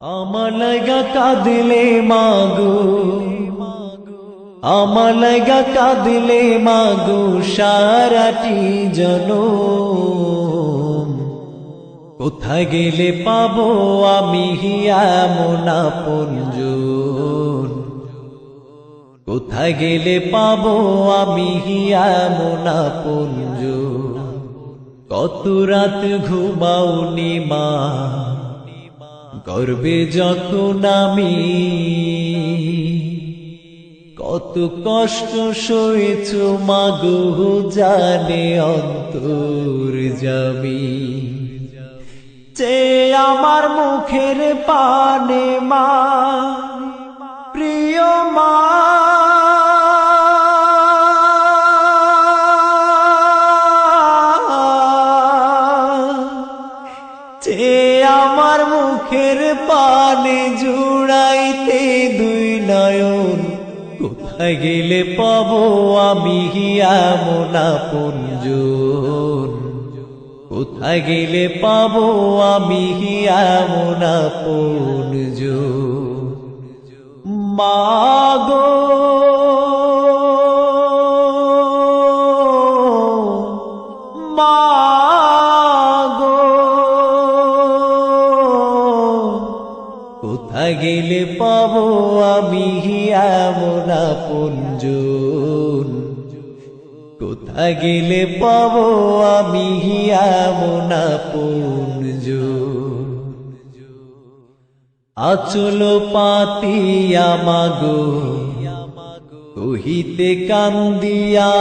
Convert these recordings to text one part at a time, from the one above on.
আমার লাগা কাঁদিলে মাগো, আমার লাগা কাঁদিলে মাগো সারাটি জনম। কোথায় গেলে পাবো আমি এমন আপনজন? কোথায় গেলে পাবো আমি এমন আপনজন? কত রাত ঘুমাওনি মা, গর্বে যখন আমি কত কষ্ট সয়েছ মাগো জানে অন্তর্যামী। যে আমার মুখের পানে মা, প্রিয় মা, যে আমার মুখের পানে জুড়াইতে দুই নয়ন। কোথায় গেলে পাবো আমি এমন আপনজন? কোথায় গেলে পাবো আমি এমন আপনজন? মাগো মাগো, কোথায় গেলে পাবো আমি এমন আপনজন? কোথায় গেলে পাবো আমি এমন আপনজন? আঁচল পাতিয়া মাগো কহিতে কান্দিয়া,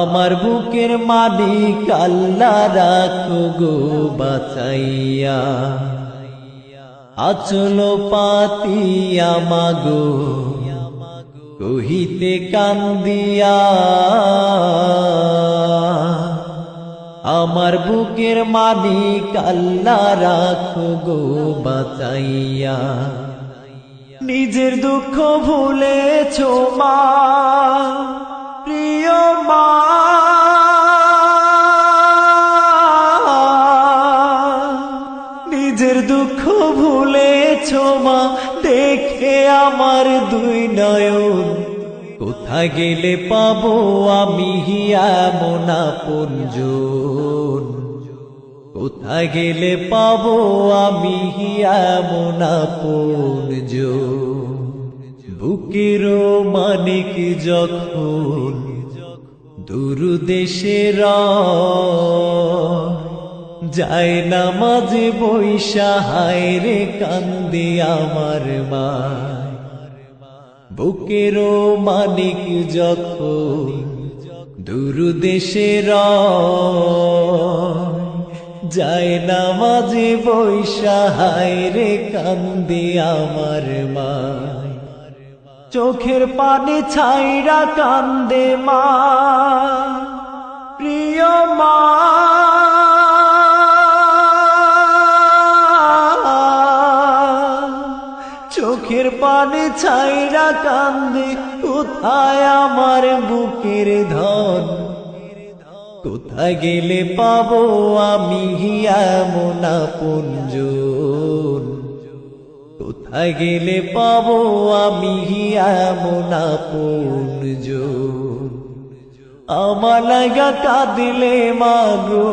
আমার বুকের মালিক আল্লাহ রাখো গো বাঁচাইয়া। আঁচল পাতিয়া মাগো কহিতে কান্দিয়া, আমার বুকের মালিক আল্লাহ রাখো গো বাঁচাইয়া। নিজের দুঃখ ভুলেছো মা, প্রিয় মা, নিজের দুঃখ ভুলেছো মা, দেখে আমার দুই নয়ন। কোথায় গেলে পাবো আমি এমন আপনজন? কোথায় গেলে পাবো আমি এমন আপনজন? বুকের মানিক যখন দূর দেশে যায় না মাঝে বৈশা, হায় রে কান্দে আমার মা। বুকের মানিক যখন দূর দেশে যায় না মাঝে বৈশা, হায় রে কান্দে আমার মা। চোখের পানি ছাইরা কান্দে মা, প্রিয় মা, চোখের পানি ছাইরা কান্দে। কোথায় আমার বুকের ধন? কোথায় গেলে পাবো আমি এমন আপনজন? কোথায় গেলে পাবো আমি এমন আপনজন? আমার লাগা কাঁদিলে মাগো,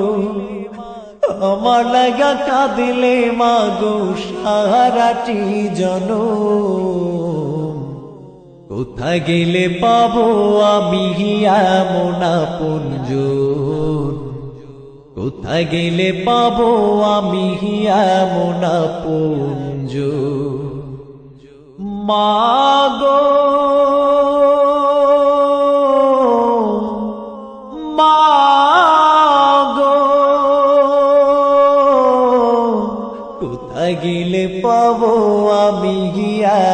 আমার লাগা কাঁদিলে মাগো সারাটি জনম। কোথায় গেলে পাবো আমি এমন আপনজন? কোথায় গেলে পাবো আমি এমন আপনজন? মাগো মাগো, কোথায় গেলে পাবো আমি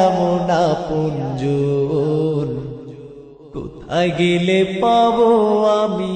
এমন আপনজন? কোথায় গেলে পাবো আমি